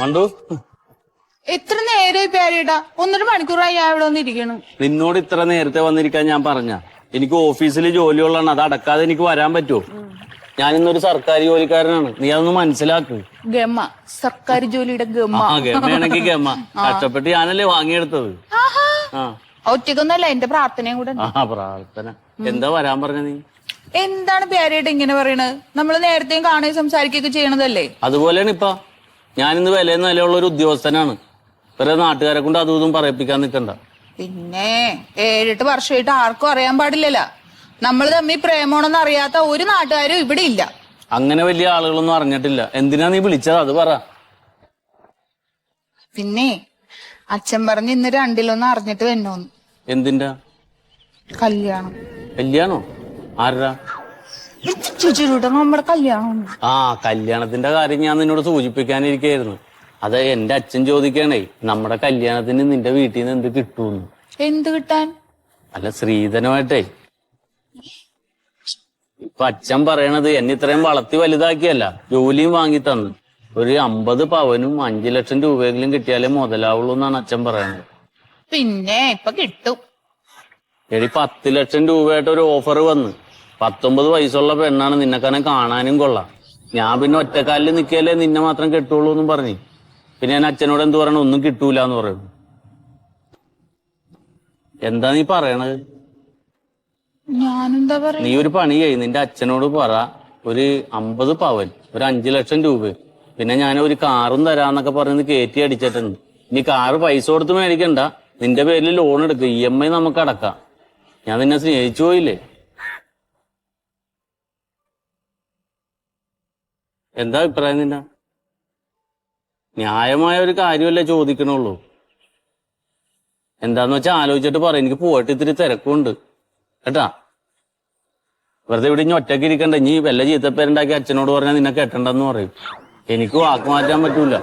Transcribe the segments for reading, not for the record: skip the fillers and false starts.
മണ്ടു എത്ര നേരെ പേരിടാ 1.5 മണിക്കൂറായി ഞാൻ ഇവിടെ വന്നിരിക്കണു. നിന്നോട് ഇത്ര നേരത്തെ വന്നിരിക്കാൻ ഞാൻ പറഞ്ഞ എനിക്ക് ഓഫീസിൽ ജോലിയുള്ളതാണ്, അത് അടക്കാതെ എനിക്ക് വരാൻ പറ്റുമോ? ഞാൻ ഇന്നൊരു സർക്കാർ ജോലിക്കാരനാണ്, നീ അതൊന്ന് മനസ്സിലാക്ക്. ഗമ, സർക്കാർ ജോലിയുടെ ഗമ. ഗമയാണെങ്കിൽ ഗമ, കഷ്ടപ്പെട്ട് ഞാനല്ലേ വാങ്ങിയെടുത്തത്. ഒറ്റക്കൊന്നല്ല, എന്റെ പ്രാർത്ഥനയും കൂടെ. പ്രാർത്ഥന എന്താ വരാൻ പറഞ്ഞ നീ? എന്താണ് പേരായിട്ട് ഇങ്ങനെ പറയണത്? നമ്മള് നേരത്തെയും കാണുകയും സംസാരിക്കുകയൊക്കെ ചെയ്യണതല്ലേ? അതുപോലെയാണ് ഇപ്പൊ. ഞാനിന്ന് വിലയെന്ന് നിലയുള്ള ഒരു ഉദ്യോഗസ്ഥനാണ്. വേറെ നാട്ടുകാരെ കൊണ്ട് അതും ഇതും പറയിപ്പിക്കാൻ നിൽക്കണ്ട. പിന്നെ 7-8 വർഷമായിട്ട് ആർക്കും അറിയാൻ പാടില്ലല്ലോ. നമ്മൾ തമ്മിൽ പ്രേമമാണെന്ന് അറിയാത്ത ഒരു നാട്ടുകാരും ഇവിടെ ഇല്ല. അങ്ങനെ വലിയ ആളുകളൊന്നും അറിഞ്ഞിട്ടില്ല. എന്തിനാ നീ വിളിച്ചത് അത് പറ. പിന്നെ അച്ഛൻ പറഞ്ഞ് ഇന്ന് 2-1 അറിഞ്ഞിട്ട് വന്നോന്ന്. എന്തിന്റെ കല്യാണം? കല്യാണോ? ആരാ? ചേച്ചിയുടെ നമ്മുടെ കല്യാണം. കല്യാണത്തിന്റെ കാര്യം ഞാൻ നിന്നോട് സൂചിപ്പിക്കാനിരിക്കായിരുന്നു. അത് എന്റെ അച്ഛൻ ചോദിക്കണേ, നമ്മുടെ കല്യാണത്തിന് നിന്റെ വീട്ടിൽ നിന്ന് എന്ത് കിട്ടൂന്ന്. എന്ത് കിട്ടാൻ? അല്ല, സ്ത്രീധനമായിട്ടേ. ഇപ്പൊ അച്ഛൻ പറയണത് എന്നെ ഇത്രയും വളർത്തി വലുതാക്കിയല്ല, ജോലിയും വാങ്ങി തന്നു. ഒരു 50 പവനും 5 ലക്ഷം രൂപയെങ്കിലും കിട്ടിയാലേ മുതലാവുള്ളൂ എന്നാണ് അച്ഛൻ പറയണത്. പിന്നെ ഇപ്പൊ കിട്ടും. 10 ലക്ഷം രൂപയായിട്ട് ഒരു ഓഫർ വന്ന്. 19 വയസ്സുള്ള പെണ്ണാണ്, നിന്നെക്കാനെ കാണാനും കൊള്ളാം. ഞാൻ പിന്നെ ഒറ്റക്കാലിൽ നിൽക്കിയാലേ നിന്നെ മാത്രം കെട്ടുള്ളൂ എന്നും പറഞ്ഞു. പിന്നെ ഞാൻ അച്ഛനോട് എന്ത് പറയണ, ഒന്നും കിട്ടൂല എന്ന് പറയുന്നു. എന്താ നീ പറയണത്? ഞാനെന്താ പറയാ? നീ ഒരു പണി ചെയ്യ്, നിന്റെ അച്ഛനോട് പറ ഒരു 50 പവൻ, ഒരു 5 ലക്ഷം രൂപ, പിന്നെ ഞാൻ ഒരു കാറും തരാന്നൊക്കെ പറഞ്ഞ് കയറ്റി അടിച്ചിട്ടുണ്ട്. ഇനി കാറ് പൈസ കൊടുത്ത് മേടിക്കണ്ട, നിന്റെ പേരിൽ ലോൺ എടുക്കുക, EMI നമുക്ക് അടക്കാം. ഞാൻ നിന്നെ സ്നേഹിച്ചു പോയില്ലേ? എന്താ അഭിപ്രായം നിന്റെ? ന്യായമായ ഒരു കാര്യമല്ലേ ചോദിക്കണുള്ളൂ. എന്താന്ന് വെച്ചാൽ ആലോചിച്ചിട്ട് പറ. എനിക്ക് പോയിട്ട് ഇത്തിരി തിരക്കുണ്ട് കേട്ടാ. വെറുതെ ഇവിടെ ഇനി ഒറ്റയ്ക്ക് ഇരിക്കണ്ട. ഇനി വല്ല ചീത്തപ്പേരുണ്ടാക്കി അച്ഛനോട് പറഞ്ഞാൽ നിന്നെ കെട്ടണ്ടെന്ന് പറയും. എനിക്ക് വാക്ക് മാറ്റാൻ പറ്റൂല.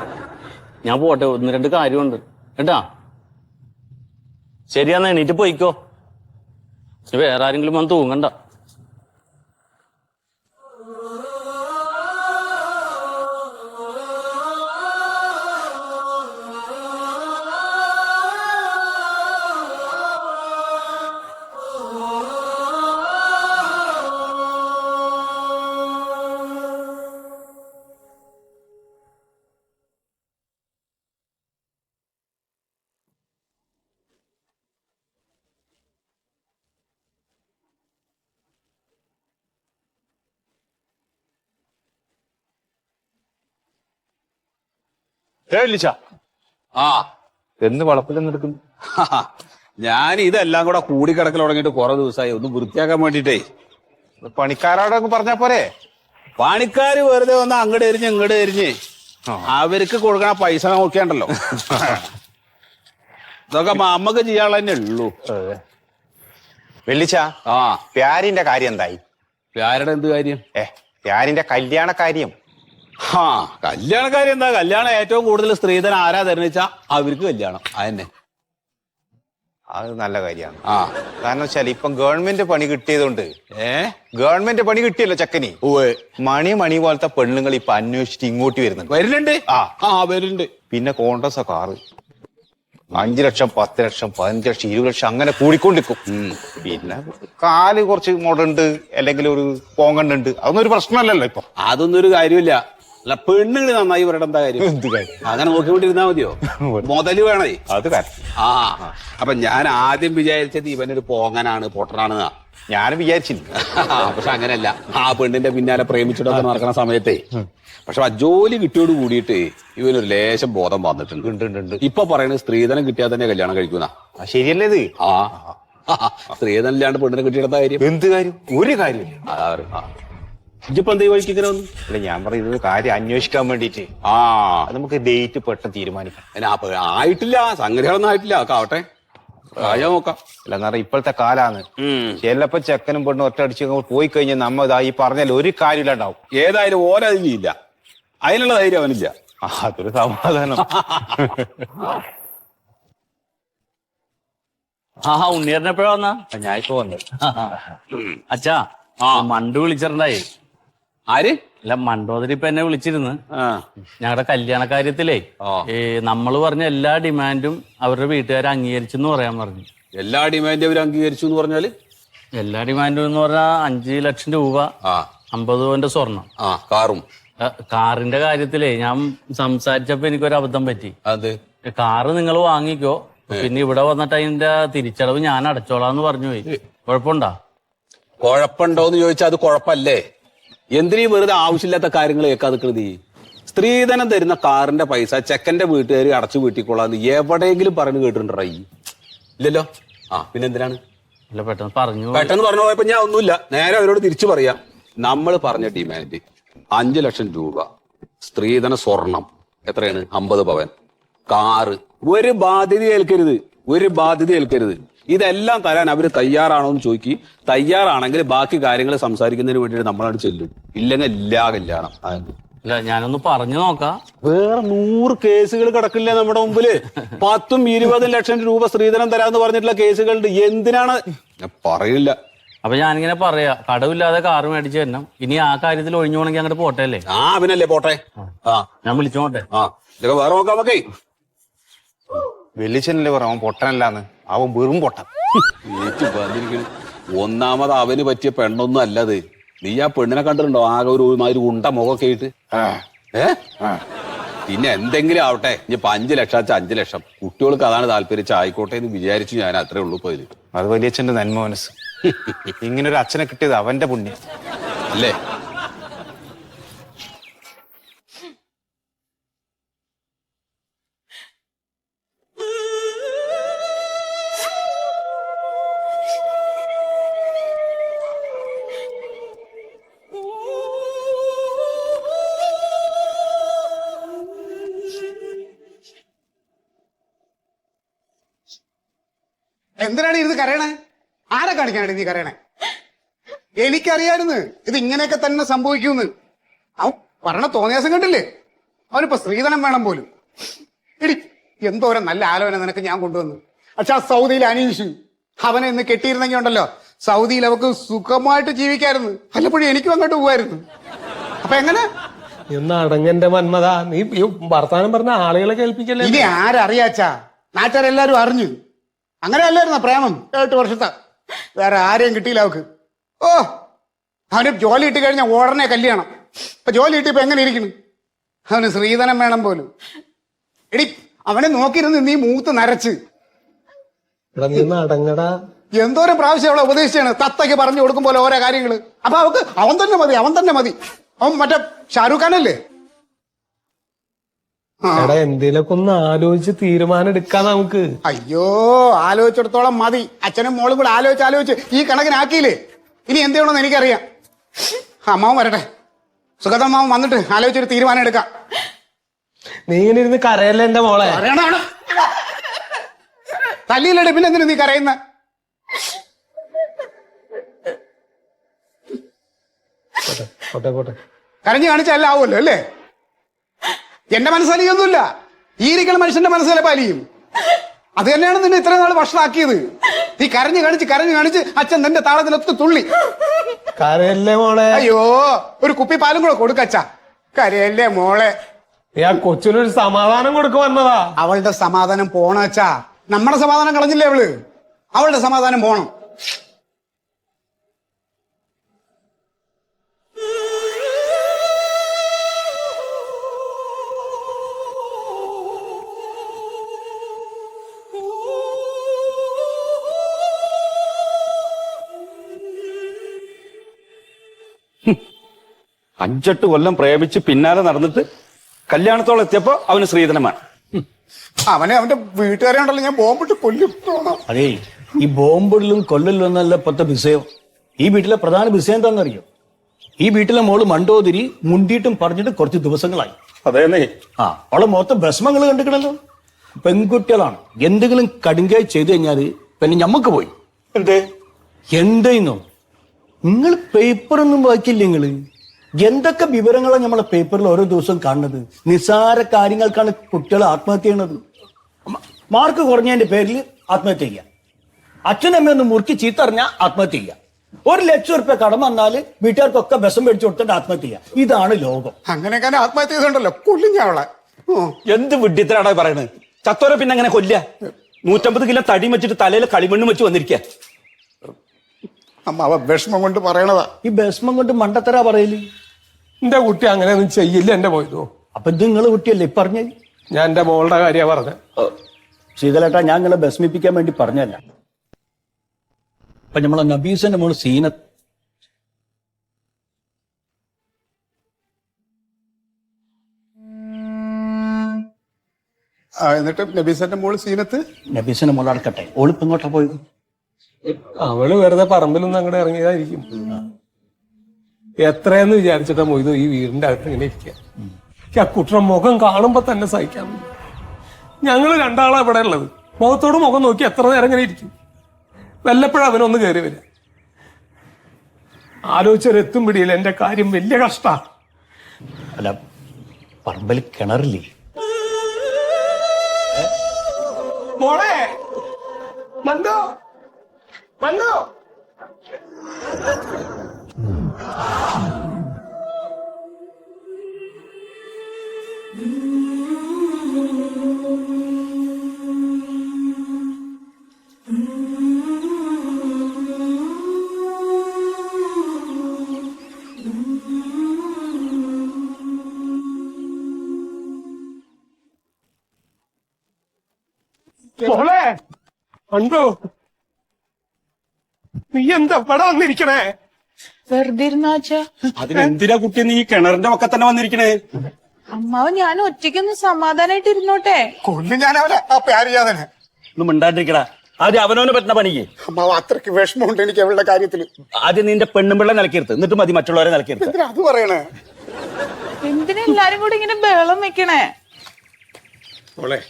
ഞാൻ പോട്ടെ, 1-2 കാര്യമുണ്ട് കേട്ടാ. ശരിയാന്ന്, എണീറ്റ് പോയിക്കോ. വേറെ ആരെങ്കിലും വന്ന് തൂങ്ങണ്ട. എന്ന് വളപ്പിലൊന്നും എടുക്കുന്നു. ഞാൻ ഇതെല്ലാം കൂടെ കൂടിക്കിടക്കൽ തുടങ്ങിയിട്ട് കുറെ ദിവസമായി, ഒന്ന് വൃത്തിയാക്കാൻ വേണ്ടിട്ടേ. പണിക്കാരോടൊക്കെ പറഞ്ഞാ പോരെ? പണിക്കാര് വെറുതെ വന്ന് അങ്ങോട്ട് എരിഞ്ഞ് ഇങ്ങോട്ട് എരിഞ്ഞ് അവർക്ക് കൊടുക്കണ പൈസ നോക്കിയാണ്ടല്ലോ. ഇതൊക്കെ അമ്മക്ക് ചെയ്യാനുള്ള തന്നെ ഉള്ളൂ. വെള്ളിച്ച, പ്യാരിന്റെ കാര്യം എന്തായി? ആരുടെ എന്ത് കാര്യം? പ്യാരിന്റെ കല്യാണ കാര്യം. കല്യാണ കാര്യം എന്താ? കല്യാണം ഏറ്റവും കൂടുതൽ സ്ത്രീധനം ആരാ തരുന്നേച്ചാ അവർക്ക് കല്യാണം. അതന്നെ, അത് നല്ല കാര്യമാണ്. കാരണം വെച്ചാൽ ഇപ്പം ഗവൺമെന്റ് പണി കിട്ടിയതുകൊണ്ട്. ഗവൺമെന്റ് പണി കിട്ടിയല്ലോ ചക്കനി. മണി പോലത്തെ പെണ്ണുങ്ങൾ ഇപ്പൊ അന്വേഷിച്ചിട്ട് ഇങ്ങോട്ട് വരുന്നുണ്ട്. വരുന്നുണ്ട്. പിന്നെ കോൺഗ്രസ് കാറ് 5 ലക്ഷം, 10 ലക്ഷം, 15 ലക്ഷം, 20 ലക്ഷം അങ്ങനെ കൂടിക്കൊണ്ടിരിക്കും. പിന്നെ കാല് കുറച്ച് മുടണ്ട്, അല്ലെങ്കിൽ ഒരു പോങ്ങണ്ടുണ്ട്, അതൊന്നും ഒരു പ്രശ്നമല്ലല്ലോ ഇപ്പൊ. അതൊന്നും ഒരു കാര്യമില്ല. അല്ല, പെണ്ണുങ്ങൾ നന്നായി വരേണ്ട എന്താ കാര്യം? അങ്ങനെ നോക്കിക്കൊണ്ടിരുന്നാ മതിയോ? മുതല് വേണേ. അത് അപ്പൊ ഞാൻ ആദ്യം വിചാരിച്ചത് ഇവനൊരു പോങ്ങനാണ്, പൊട്ടനാണെന്നാ ഞാനും വിചാരിച്ചില്ല. പക്ഷെ അങ്ങനെയല്ല. ആ പെണ്ണിന്റെ പിന്നാലെ പ്രേമിച്ചിട്ടൊക്കെ നടക്കുന്ന സമയത്തെ പക്ഷെ ആ ജോലി കിട്ടിയോട് കൂടിയിട്ട് ഇവനൊരു ലേശം ബോധം വന്നിട്ടുണ്ട്. ഇപ്പൊ പറയുന്നത് സ്ത്രീധനം കിട്ടിയാൽ തന്നെ കല്യാണം കഴിക്കുന്ന. ശരിയല്ലേ ഇത്? സ്ത്രീധനം ഇല്ലാണ്ട് പെണ്ണിനെ കിട്ടിയെടുത്ത കാര്യം എന്ത് കാര്യം? ഒരു കാര്യം ഇപ്പൊ എന്ത് വഴിക്കുന്ന? അല്ല, ഞാൻ പറയുന്നത് കാര്യം അന്വേഷിക്കാൻ വേണ്ടിട്ട്. നമുക്ക് ഡേറ്റ് പെട്ടെന്ന് തീരുമാനിക്കാം. ആയിട്ടില്ല, സംഗതികളൊന്നും ആയിട്ടില്ല. ആവട്ടെ, നോക്കാം. അല്ല, എന്നാ ഇപ്പോഴത്തെ കാലാണ്. ചിലപ്പോ ചെക്കനും പെണ്ണും ഒറ്റ അടിച്ച് പോയി കഴിഞ്ഞാൽ നമ്മ ഇതാ ഈ പറഞ്ഞാൽ ഒരു കാര്യമില്ലാണ്ടാവും. ഏതായാലും ഓരതില്ല, അതിനുള്ള ധൈര്യം അവനില്ല. അതൊരു സമാധാനം. ഉണ്ണിയറിനെപ്പോഴാ വന്നാ? ഞാൻ ഇപ്പൊ വന്നു. അച്ഛാ, മണ്ടു വിളിച്ചിട്ടുണ്ടായി. ആര്? അല്ല മണ്ടോദരി ഇപ്പൊ എന്നെ വിളിച്ചിരുന്നു. ആ ഞങ്ങളുടെ കല്യാണ കാര്യത്തിലേ നമ്മള് പറഞ്ഞ എല്ലാ ഡിമാൻഡും അവരുടെ വീട്ടുകാരെ അംഗീകരിച്ചെന്ന് പറയാൻ പറഞ്ഞു. എല്ലാ ഡിമാൻഡും അവർ അംഗീകരിച്ചു എന്ന് പറഞ്ഞാല്? എല്ലാ ഡിമാൻഡും എന്ന് പറഞ്ഞാൽ 5 ലക്ഷം രൂപ, 50 പവന്റെ സ്വർണം, കാറും. കാറിന്റെ കാര്യത്തിലേ ഞാൻ സംസാരിച്ചപ്പോ എനിക്കൊരു അബദ്ധം പറ്റി. അത് കാറ് നിങ്ങൾ വാങ്ങിക്കോ, പിന്നെ ഇവിടെ വന്നിട്ട് അതിന്റെ തിരിച്ചടവ് ഞാൻ അടച്ചോളാന്ന് പറഞ്ഞു പോയി. കുഴപ്പമുണ്ടോ? കുഴപ്പമുണ്ടോന്ന് ചോദിച്ചാൽ അത് കുഴപ്പല്ലേ. എന്തിനീ വെറുതെ ആവശ്യമില്ലാത്ത കാര്യങ്ങൾ കേൾക്കാതിക്കണത്? സ്ത്രീധനം തരുന്ന കാറിന്റെ പൈസ ചെക്കന്റെ വീട്ടുകാർ അടച്ചു വീട്ടിക്കൊള്ളാന്ന് എവിടെയെങ്കിലും പറഞ്ഞു കേട്ടിട്ടുണ്ടോ? ഇല്ലല്ലോ. പിന്നെന്തിനാണ് അല്ല പെട്ടെന്ന് പറഞ്ഞു പോയപ്പോ ഞാൻ ഒന്നുമില്ല, നേരെ അവരോട് തിരിച്ചു പറയാം. നമ്മൾ പറഞ്ഞ ഡിമാൻഡ് 5 ലക്ഷം രൂപ, സ്ത്രീധന സ്വർണം എത്രയാണ്? 50 പവൻ, കാറ്. ഒരു ബാധ്യത ഏൽക്കരുത്. ഇതെല്ലാം തരാൻ അവര് തയ്യാറാണോ എന്ന് ചോദിക്കി. തയ്യാറാണെങ്കിൽ ബാക്കി കാര്യങ്ങൾ സംസാരിക്കുന്നതിന് വേണ്ടിയിട്ട് നമ്മളാണ് ചെല്ലും. ഇല്ലെങ്കിൽ എല്ലാ കല്യാണം. അല്ല ഞാനൊന്ന് പറഞ്ഞു നോക്കാം. വേറെ 100 കേസുകൾ കിടക്കില്ല നമ്മുടെ മുമ്പില്. 10-20 ലക്ഷം രൂപ സ്ത്രീധനം തരാന്ന് പറഞ്ഞിട്ടുള്ള കേസുകളുണ്ട്. എന്തിനാണ് ഞാൻ പറയില്ല. അപ്പൊ ഞാനിങ്ങനെ പറയാ, കടവില്ലാതെ കാറ് മേടിച്ചു തരണം. ഇനി ആ കാര്യത്തിൽ ഒഴിഞ്ഞു പോണെങ്കിൽ അങ്ങോട്ട് പോട്ടെ അല്ലേ? അവനല്ലേ പോട്ടെ. ഞാൻ വിളിച്ചോട്ടെ. ഇതൊക്കെ വേറെ നോക്കാം നമുക്കേ. വെളിച്ചനല്ലേ പറയാം അവൻ പൊട്ടനല്ലാന്ന്. അവൻ വെറും പൊട്ടൻ. ഒന്നാമത് അവന് പറ്റിയ പെണ്ണൊന്നും അല്ലത്. നീ ആ പെണ്ണിനെ കണ്ടിട്ടുണ്ടോ? ആകെ ഒരുമാതിരി ഉണ്ട മുഖമൊക്കെ ആയിട്ട്. പിന്നെ എന്തെങ്കിലും ആവട്ടെ, ഇനിയിപ്പോ 5 ലക്ഷം 5 ലക്ഷം കുട്ടികൾക്ക് അതാണ് താല്പര്യം. ആയിക്കോട്ടെ എന്ന് വിചാരിച്ചു ഞാൻ. അത്രേ ഉള്ളൂ ഇപ്പൊ ഇതില്. അത് വലിയച്ഛന്റെ നന്മ മനസ്സ്. ഇങ്ങനൊരു അച്ഛനെ കിട്ടിയത് അവന്റെ പുണ്യം അല്ലേ? എന്തിനാണ് ഇരുന്ന് കരയണേ? ആരെ കാണിക്കാനാണ് നീ കരയണേ? എനിക്കറിയായിരുന്നു ഇത് ഇങ്ങനെയൊക്കെ തന്നെ സംഭവിക്കുമെന്ന്. അവൻ പറഞ്ഞ തോന്നിയാസം കണ്ടില്ലേ? അവനിപ്പോ സ്ത്രീധനം വേണം പോലും. എടി എന്തോരം നല്ല ആലോചന നിനക്ക് ഞാൻ കൊണ്ടുവന്നു. പക്ഷെ ആ സൗദിയിൽ അനീഷ് അവനെ ഇന്ന് കെട്ടിയിരുന്നെങ്കിൽ ഉണ്ടല്ലോ, സൗദിയിൽ അവക്ക് സുഖമായിട്ട് ജീവിക്കായിരുന്നു. വല്ലപ്പോഴും എനിക്കും അങ്ങോട്ട് പോവായിരുന്നു. അപ്പൊ എങ്ങനെ അടങ്ങന്റെ മന്മത, നീ വർത്താനം പറഞ്ഞ ആളുകളെ കേൾപ്പിക്കല്ലേ? ഇനി ആരറിയാച്ചാ? നാട്ടുകാരെല്ലാരും അറിഞ്ഞു. അങ്ങനെ അല്ലായിരുന്ന പ്രേമം 8 വർഷത്തെ. വേറെ ആരെയും കിട്ടിയില്ല അവക്ക്. അവന് ജോലി കിട്ടി കഴിഞ്ഞാൽ ഉടനെ കല്യാണം. ഇപ്പൊ ജോലി കിട്ടിയപ്പോ എങ്ങനെ ഇരിക്കുന്നു? അവന് സ്ത്രീധനം വേണം പോലും. എടി അവനെ നോക്കിയിരുന്ന് നീ മൂത്ത് നരച്ച്. അടങ്ങടാ. എന്തോരം പ്രാവശ്യം അവളെ ഉപദേശിച്ചാണ് തത്തയ്ക്ക് പറഞ്ഞു കൊടുക്കും പോലെ ഓരോ കാര്യങ്ങള്. അപ്പൊ അവക്ക് അവൻ തന്നെ മതി. അവൻ മറ്റേ ഷാരൂഖ് ഖാനല്ലേ? എന്തേലൊക്കെ ഒന്ന് ആലോചിച്ച് തീരുമാനം എടുക്കാം നമുക്ക്. അയ്യോ, ആലോചിച്ചിടത്തോളം മതി. അച്ഛനും മോളും കൂടെ ആലോചിച്ച് ഈ കണക്കിനാക്കിയില്ലേ? ഇനി എന്ത് ചെയ്യണമെന്ന് എനിക്കറിയാം. അമ്മാവൻ വരട്ടെ. സുഗതമ്മാവൻ വന്നിട്ട് ആലോചിച്ചൊരു തീരുമാനം എടുക്കാം. നീ ഇങ്ങനെ ഇരുന്ന് കരയല്ലേ എന്റെ മോളെ? തല്ലിയില്ലേ? പിന്നെ എന്തിനു നീ കരയുന്ന? കരഞ്ഞു കാണിച്ചല്ല ആവുമല്ലോ അല്ലേ? എന്റെ മനസ്സലിയൊന്നുമില്ല. ഈ ഇരിക്കുന്ന മനുഷ്യന്റെ മനസ്സിലെ പാലിയും. അത് തന്നെയാണ് നിന്നെ ഇത്രയും നാൾ ഭക്ഷണമാക്കിയത്. നീ കരഞ്ഞു കാണിച്ച് അച്ഛൻ നിന്റെ താളത്തിലൊത്ത് തുള്ളി. കരയല്ലേ മോളെ? അയ്യോ, ഒരു കുപ്പി പാലും കൂടെ കൊടുക്കച്ചാ. കരയല്ലേ മോളെ? ആ കൊച്ചിനൊരു സമാധാനം കൊടുക്ക വന്നതാ. അവളുടെ സമാധാനം പോണച്ചാ. നമ്മുടെ സമാധാനം കളഞ്ഞില്ലേ അവള്? അവളുടെ സമാധാനം പോണം. അഞ്ചെട്ട് കൊല്ലം പ്രേമിച്ച് പിന്നാലെ നടന്നിട്ട് കല്യാണത്തോളം എത്തിയപ്പോ അവന് സ്ത്രീധനമാണ്. അവനെ അവന്റെ വീട്ടുകാരെ ഉണ്ടല്ലോ ഞാൻ ബോംബിട്ട് കൊല്ലും. അതേ, ഈ ബോംബിടലും കൊല്ലലും എന്നല്ല ഇപ്പത്തെ വിഷയം. ഈ വീട്ടിലെ പ്രധാന വിഷയം എന്താണെന്നറിയോ? ഈ വീട്ടിലെ മോള് മണ്ടോതിരി മുണ്ടിയിട്ടും പറഞ്ഞിട്ട് കുറച്ച് ദിവസങ്ങളായി. അതേന്നേ. അവളെ മൊത്തം ഭസ്മങ്ങൾ കണ്ടിക്കണല്ലോ. പെൺകുട്ടികളാണ്. എന്തെങ്കിലും കടുങ്കായി ചെയ്തു കഴിഞ്ഞാല് പിന്നെ ഞമ്മക്ക് പോയി. എന്തേന്നോ നിങ്ങൾ പേപ്പറൊന്നും വായിക്കില്ല. നിങ്ങള് എന്തൊക്കെ വിവരങ്ങളാണ് നമ്മളെ പേപ്പറിൽ ഓരോ ദിവസവും കാണുന്നത്. നിസ്സാര കാര്യങ്ങൾക്കാണ് കുട്ടികൾ ആത്മഹത്യ ചെയ്യണത്. മാർക്ക് കുറഞ്ഞതിന്റെ പേരിൽ ആത്മഹത്യ ചെയ്യുക, അച്ഛനമ്മയൊന്ന് മുറുക്കി ചീത്തറിഞ്ഞാൽ ആത്മഹത്യ ചെയ്യുക. 1,00,000 കടം വന്നാല് വീട്ടുകാർക്കൊക്കെ വിഷം മേടിച്ചു കൊടുത്തിട്ട് ആത്മഹത്യ ചെയ്യാം. ഇതാണ് ലോകം. അങ്ങനെയൊക്കെ ആത്മഹത്യ ചെയ്തിട്ടുണ്ടല്ലോ, കൊല്ലും ഞാൻ അവളെ. എന്ത് വിഡ്ഢിത്തരാടാ പറയണത്? ചത്തോരെ പിന്നെ അങ്ങനെ കൊല്ല? 150 കിലോ തടി വെച്ചിട്ട് തലയിൽ കളിമണ്ണ് വെച്ച് വന്നിരിക്കുക. അമ്മാവ വിഷമം കൊണ്ട് പറയണതാ. ഈ വിഷമം കൊണ്ട് മണ്ടത്തരാ പറയല്. എന്റെ കുട്ടി അങ്ങനെയൊന്നും ചെയ്യില്ല എന്റെ പോയതോ. അപ്പൊ ഇത് നിങ്ങള് കുട്ടിയല്ലേ പറഞ്ഞ? ഞാൻ എന്റെ മോളുടെ കാര്യമാണ് പറഞ്ഞത്. ശീതലേട്ടാ, ഞാൻ നിങ്ങളെ വിഷമിപ്പിക്കാൻ വേണ്ടി പറഞ്ഞല്ല. അപ്പൊ നമ്മളെ നബീസിന്റെ മോള് സീനത്ത് എന്നിട്ട് നബീസന്റെ മോള് സീനത്ത് നബീസിന്റെ മോള് അടക്കട്ടെ, ഓളിപ്പ് ഇങ്ങോട്ടാ പോയത്? അവള് വെറുതെ പറമ്പിലൊന്നും അങ്ങോട്ട് ഇറങ്ങിയതായിരിക്കും. എത്രയെന്ന് വിചാരിച്ചിട്ടാ മൊയ്തു ഈ വീടിന്റെ അകത്ത് ഇങ്ങനെ ഇരിക്കുക. ആ കുട്ടറ മുഖം കാണുമ്പോ തന്നെ സഹിക്കാൻ പറ്റും. ഞങ്ങള് രണ്ടാളാ ഇവിടെ ഉള്ളത്. മുഖത്തോട് മുഖം നോക്കി എത്ര നേരം ഇങ്ങനെ ഇരിക്കും. വല്ലപ്പോഴും അവനൊന്ന് കയറി വരിക. ആലോചിച്ചൊരെത്തും പിടിയില്ല. എന്റെ കാര്യം വലിയ കഷ്ടാ. അല്ല, പറമ്പിൽ കിണറില്ലേ? മോളെ മണ്ടോ മണ്ടോ. മോളെ മണ്ടോ, നീ എന്താ ഇവിടെ വന്നിരിക്കണേ? വെറുതെ ഇരുന്നാച്ചാ. അതിനെന്തിനാ കുട്ടി നീ കിണറിന്റെ ഒക്കെ തന്നെ വന്നിരിക്കണേ? അമ്മാവ് ഞാൻ ഒറ്റയ്ക്കൊന്ന് സമാധാനായിട്ട് ഇരുന്നോട്ടെ. കൊല്ലും ഞാൻ അവനെ, ആ പ്യാരിയാതനെ. ഒന്നും മിണ്ടാണ്ടിരിക്കടാ. ആദ്യം അവനവന് പറ്റുന്ന പണിക്ക്. അമ്മാവ് അത്രയ്ക്ക് വിഷമമുണ്ട് എനിക്ക് അവളുടെ കാര്യത്തില്. ആദ്യം നിന്റെ പെണ്ണുമ്പിള്ള നിലക്കിരുത്ത്, എന്നിട്ട് മതി മറ്റുള്ളവരെ നിലക്കിരുത്ത്. എന്തിനാ അത് പറയണേ? എന്തിനാ എല്ലാരും കൂടി ഇങ്ങനെ ബഹളം വെക്കണേ? മോളെ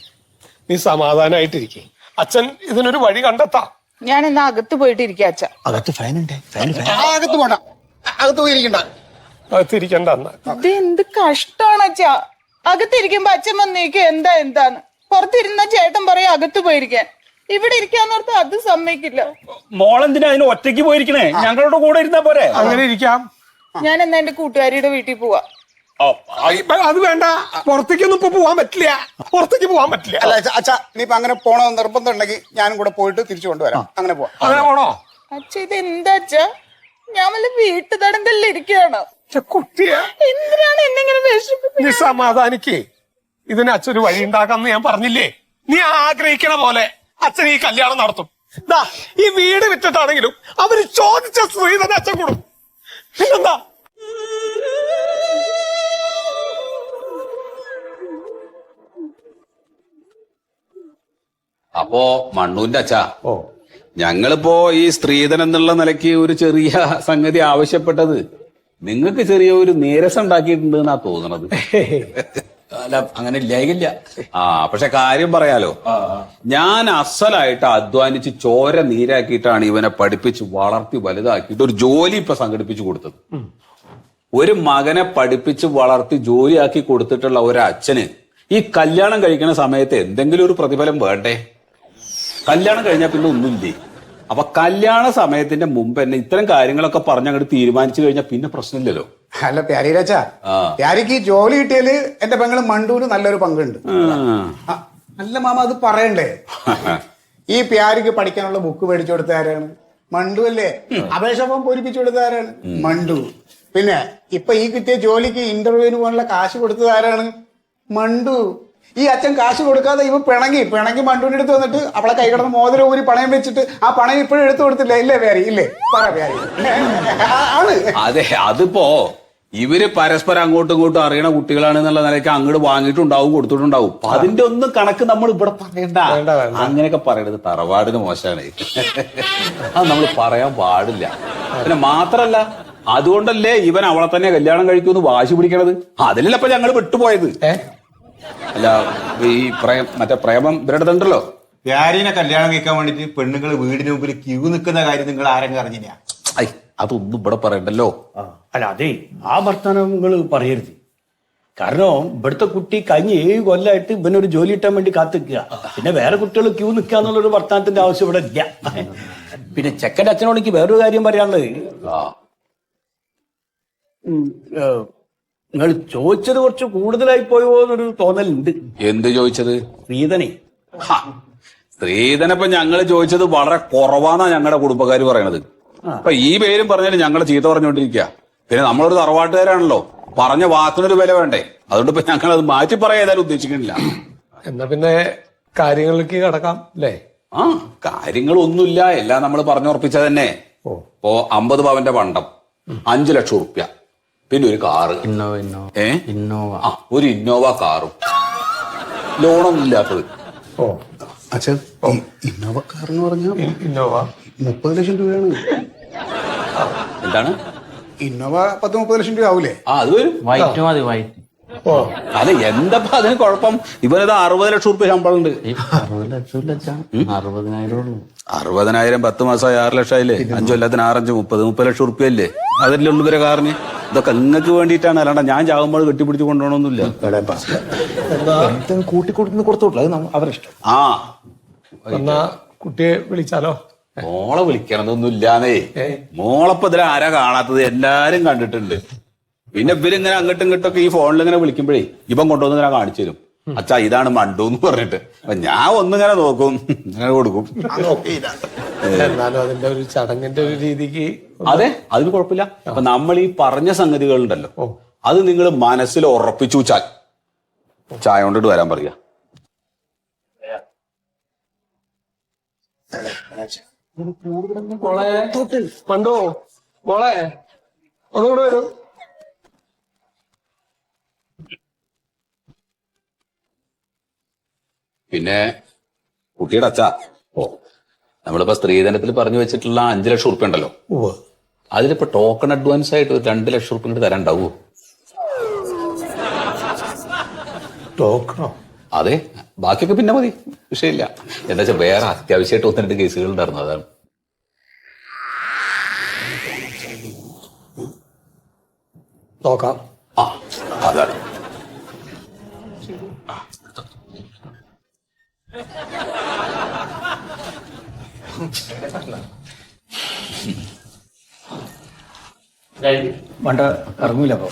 നീ സമാധാനായിട്ടിരിക്കെ. അച്ഛൻ ഇതിനൊരു വഴി കണ്ടെത്താം. ഞാൻ എന്നാ അകത്ത് പോയിട്ട് ഇരിക്കാം അച്ഛ. അകത്ത് ഫാനുണ്ടേ? അകത്ത് പോണ്ട, അകത്ത് പോയിരിക്കണ്ട. അകത്തിരിക്കണ്ട. ഇത് എന്ത് കഷ്ടാണ് അച്ഛാ. അകത്തിരിക്കുമ്പോ അച്ഛൻ വന്നേക്കും എന്താന്ന്. പുറത്തിരുന്ന ചേട്ടൻ പറയും അകത്ത് പോയിരിക്കാൻ. ഇവിടെ ഇരിക്കാന്നോർത്ത് അത് സമ്മതിക്കില്ല. മോളെന്തിനാ അതിന് ഒറ്റയ്ക്ക് പോയിരിക്കണേ? ഞങ്ങളുടെ കൂടെ ഇരുന്നാ പോരെ? അങ്ങനെ ഇരിക്കാം. ഞാൻ എന്നാ എന്റെ കൂട്ടുകാരിയുടെ വീട്ടിൽ പോവാ. അത് വേണ്ട, പുറത്തേക്കൊന്നും ഇപ്പൊ പോവാൻ പറ്റില്ല. പുറത്തേക്ക് പോവാൻ പറ്റില്ല. അല്ല അച്ഛാ, നീ ഇപ്പൊ അങ്ങനെ പോണമെന്ന് നിർബന്ധം ഉണ്ടെങ്കിൽ ഞാനും കൂടെ പോയിട്ട് തിരിച്ചു കൊണ്ടുവരാം. അങ്ങനെ പോവാം. അങ്ങനെ പോണോ? അച്ഛ ഇത് എന്താ അച്ഛാ? ഞാൻ വല്ല വീട്ടു തടങ്കലിൽ ഇരിക്കുകയാണോ? കുട്ടിയെ എന്തിനാണ് എന്നെങ്ങനെ നീ സമാധാനിക്കേ. ഇതിന് അച്ഛനൊരു വഴി ഉണ്ടാക്കാന്ന് ഞാൻ പറഞ്ഞില്ലേ? നീ ആഗ്രഹിക്കണ പോലെ അച്ഛൻ ഈ കല്യാണം നടത്തും. ദാ ഈ വീട് വിറ്റിട്ടാണെങ്കിലും അവര് ചോദിച്ച സ്ത്രീധന അച്ഛൻ കൊടുക്കും. പിന്നെന്താ? അപ്പോ മണ്ണൂന്റെ അച്ഛാ, ഞങ്ങളിപ്പോ ഈ സ്ത്രീധനം എന്നുള്ള നിലയ്ക്ക് ഒരു ചെറിയ സംഗതി ആവശ്യപ്പെട്ടത് നിങ്ങൾക്ക് ചെറിയ ഒരു നീരസം ഉണ്ടാക്കിയിട്ടുണ്ട് എന്നാ തോന്നണത്. അല്ല, അങ്ങനെ ഇല്ലായില്ല. പക്ഷെ കാര്യം പറയാലോ, ഞാൻ അസലായിട്ട് അധ്വാനിച്ച് ചോര നീരാക്കിയിട്ടാണ് ഇവനെ പഠിപ്പിച്ച് വളർത്തി വലുതാക്കിയിട്ട് ഒരു ജോലി ഇപ്പൊ സംഘടിപ്പിച്ചു കൊടുത്തത്. ഒരു മകനെ പഠിപ്പിച്ച് വളർത്തി ജോലിയാക്കി കൊടുത്തിട്ടുള്ള ഒരച്ഛന് ഈ കല്യാണം കഴിക്കുന്ന സമയത്ത് എന്തെങ്കിലും ഒരു പ്രതിഫലം വേണ്ടേ? കല്യാണം കഴിഞ്ഞാൽ പിന്നെ ഒന്നുമില്ലേ. അപ്പൊ കല്യാണ സമയത്തിന്റെ മുമ്പ് തന്നെ ഇത്തരം കാര്യങ്ങളൊക്കെ പറഞ്ഞ് അങ്ങോട്ട് തീരുമാനിച്ചു കഴിഞ്ഞാൽ പിന്നെ പ്രശ്നമില്ലല്ലോ. അല്ല പ്യാരിരാച്ചാ, പ്യാരിക്ക് ജോലി കിട്ടിയാല് എന്റെ പെങ്ങള് മണ്ടൂര് നല്ലൊരു പങ്കുണ്ട്. അല്ല മാമ, അത് പറയണ്ടേ? ഈ പ്യാരിക്ക് പഠിക്കാനുള്ള ബുക്ക് മേടിച്ചു കൊടുത്ത ആരാണ്? മണ്ടു അല്ലേ? അപേക്ഷ ഫോം പൂരിപ്പിച്ചു കൊടുത്ത ആരാണ്? മണ്ടു. പിന്നെ ഇപ്പൊ ഈ കിട്ടിയ ജോലിക്ക് ഇന്റർവ്യൂവിന് പോകാനുള്ള കാശ് കൊടുത്തത് ആരാണ്? മണ്ടു. ഈ അച്ഛൻ കാശ് കൊടുക്കാതെ ഇവ പിണങ്ങി മണ്ടുവിന്റെ അടുത്ത് വന്നിട്ട് അവളെ കൈ കിടന്ന് മോതിരം ഊരി പണയം വെച്ചിട്ട് ആ പണയം ഇപ്പോഴും എടുത്തു കൊടുത്തില്ല. ഇല്ലേ പ്യാരി? ഇല്ലേ? പറ പ്യാരി. ആണ്. അതെ, അതിപ്പോ ഇവര് പരസ്പരം അങ്ങോട്ടും ഇങ്ങോട്ടും അറിയണ കുട്ടികളാണ് എന്നുള്ള നിലയ്ക്ക് അങ്ങോട്ട് വാങ്ങിയിട്ടുണ്ടാവും, കൊടുത്തിട്ടുണ്ടാവും. അപ്പൊ അതിന്റെ ഒന്നും കണക്ക് നമ്മൾ ഇവിടെ പറയണ്ട. അങ്ങനെയൊക്കെ പറയണത് തറവാടിന് മോശമാണ്. അത് നമ്മൾ പറയാൻ പാടില്ല. പിന്നെ മാത്രല്ല, അതുകൊണ്ടല്ലേ ഇവൻ അവളെ തന്നെ കല്യാണം കഴിക്കുമെന്ന് വാശി പിടിക്കണത്. അതിലല്ല ഇപ്പൊ ഞങ്ങൾ വിട്ടുപോയത്. അല്ല, ഈ മറ്റേ പ്രേമം ഇവരുടെ ഉണ്ടല്ലോ. പ്യാരിനെ കല്യാണം കഴിക്കാൻ വേണ്ടിട്ട് പെണ്ണുങ്ങൾ വീടിന് മുമ്പിൽ ക്യൂ നിൽക്കുന്ന കാര്യം നിങ്ങൾ ആരെങ്കിലും അറിഞ്ഞില്ല? അതൊന്നും ഇവിടെ പറയണ്ടല്ലോ. അല്ല, അതെ, ആ വർത്തമാനം നിങ്ങൾ പറയരുത്. കാരണം ഇവിടുത്തെ കുട്ടി കഴിഞ്ഞ 7 കൊല്ലമായിട്ട് ഇവനൊരു ജോലി കിട്ടാൻ വേണ്ടി കാത്തിക്കുക. പിന്നെ വേറെ കുട്ടികൾ ക്യൂ നിൽക്കുക എന്നുള്ളൊരു വർത്തമാനത്തിന്റെ ആവശ്യം ഇവിടെ ഇല്ല. പിന്നെ ചെക്കൻ്റെ അച്ഛനോട് എനിക്ക് വേറൊരു കാര്യം പറയാനുള്ളത്, നിങ്ങൾ ചോദിച്ചത് കുറച്ച് കൂടുതലായി പോയോ എന്നൊരു തോന്നലുണ്ട്. എന്ത് ചോദിച്ചത്? ശ്രീധനെ. സ്ത്രീധനപ്പൊ ഞങ്ങള് ചോദിച്ചത് വളരെ കുറവാന്നാ ഞങ്ങളുടെ കുടുംബക്കാര് പറയണത്. അപ്പൊ ഈ പേരും പറഞ്ഞാല് ഞങ്ങളെ ചീത്ത പറഞ്ഞുകൊണ്ടിരിക്കുക. പിന്നെ നമ്മളൊരു തറവാട്ടുകാരാണല്ലോ, പറഞ്ഞ വാക്കിനൊരു വില വേണ്ടേ? അതുകൊണ്ട് ഇപ്പൊ ഞങ്ങൾ അത് മാറ്റി പറയാൻ ഏതായാലും ഉദ്ദേശിക്കുന്നില്ല. എന്നാ പിന്നെ കാര്യങ്ങളിലേക്ക് കടക്കാം അല്ലേ? ആ, കാര്യങ്ങളൊന്നുമില്ല, എല്ലാം നമ്മൾ പറഞ്ഞുറപ്പിച്ച തന്നെ. ഇപ്പോ 50 പവന്റെ പണ്ടം, 5 ലക്ഷം ഉറുപ്യ, പിന്നെ ഒരു കാറ്. ഇന്നോവ. ആ, ഒരു ഇന്നോവ കാറും, ലോണൊന്നും ഇല്ലാത്തത്. ഓ അച്ഛൻ ഇന്നോവ കാറെന്ന് പറഞ്ഞാൽ ഇന്നോവ 30 ലക്ഷം രൂപയാണ്. എന്താണ്? ഇന്നോവ 10-30 ലക്ഷം രൂപ ആവൂലേ? ആ, അത് വരും. വൈറ്റ് മതി, വൈറ്റ്. ഓ അല്ല, എന്താ അതിന് കുഴപ്പം? ഇവനത് 60 ലക്ഷം ഉറുപ്യ ശമ്പളം ഉണ്ട്. 60 ലക്ഷം 60,000 ഉള്ളൂ. 60,000 10 മാസമായി 6 ലക്ഷം ആയില്ലേ? 5 കൊല്ലത്തിന് 6 30 ലക്ഷം ഉറുപ്യ അല്ലേ? അതല്ലേ ഉള്ളു ഇവരെ കാറിന്. ഇതൊക്കെ നിങ്ങൾക്ക് വേണ്ടിയിട്ടാണ്, അല്ലാണ്ട് ഞാൻ ചാകുമ്പോൾ കെട്ടിപ്പിടിച്ച് കൊണ്ടുപോകണമെന്നില്ല. കൂട്ടിക്കൊടുക്കുന്ന കൊടുത്തോളൂ, അത് അവരിഷ്ടം. ആ, എന്നാ കുട്ടിയെ വിളിച്ചാലോ? മോളെ വിളിക്കണതൊന്നും ഇല്ലാന്നേ. മോളെപ്പോ ഇതിൽ ആരാ കാണാത്തത്? എല്ലാരും കണ്ടിട്ടുണ്ട്. പിന്നെ ഇവരിങ്ങനെ അങ്ങോട്ടും ഇങ്ങോട്ടൊക്കെ ഈ ഫോണിൽ ഇങ്ങനെ വിളിക്കുമ്പോഴേ ഇവൻ കൊണ്ടുവന്ന് ഇങ്ങനെ കാണിച്ചു തരും. അച്ഛാ ഇതാണ് മണ്ടു എന്ന് പറഞ്ഞിട്ട്. അപ്പൊ ഞാൻ ഒന്നിങ്ങനെ നോക്കും, ഇങ്ങനെ കൊടുക്കും. എന്നാലും അതിന്റെ ഒരു ചടങ്ങിന്റെ ഒരു രീതിക്ക് അതെ, അതിന് കുഴപ്പമില്ല. അപ്പൊ നമ്മൾ ഈ പറഞ്ഞ സംഗതികളുണ്ടല്ലോ, അത് നിങ്ങൾ മനസ്സിൽ ഉറപ്പിച്ചു വെച്ചാൽ ചായ കൊണ്ടിട്ട് വരാൻ പറയാ. മോളെ പണ്ടോ മോളെ ഒന്നുകൂടെ വരും. പിന്നെ കുട്ടിയുടെ അച്ഛ, നമ്മളിപ്പോ സ്ത്രീധനത്തിൽ പറഞ്ഞു വെച്ചിട്ടുള്ള 5 ലക്ഷം ഉറുപ്പ്യ ഉണ്ടല്ലോ, അതിലിപ്പോ ടോക്കൺ അഡ്വാൻസ് ആയിട്ട് ഒരു 2 ലക്ഷം ഉറുപ്പ്യ തരാണ്ടാവൂ? ടോക്കണോ? അതെ, ബാക്കിയൊക്കെ പിന്നെ മതി, വിഷയമില്ല. എന്താ വെച്ചാൽ വേറെ അത്യാവശ്യമായിട്ട് 1-2 കേസുകൾ ഉണ്ടായിരുന്നു, അതാണ്. നോക്കാം. ആ, അതാണ്. വേണ്ട, ഇറങ്ങൂല അപ്പൊ.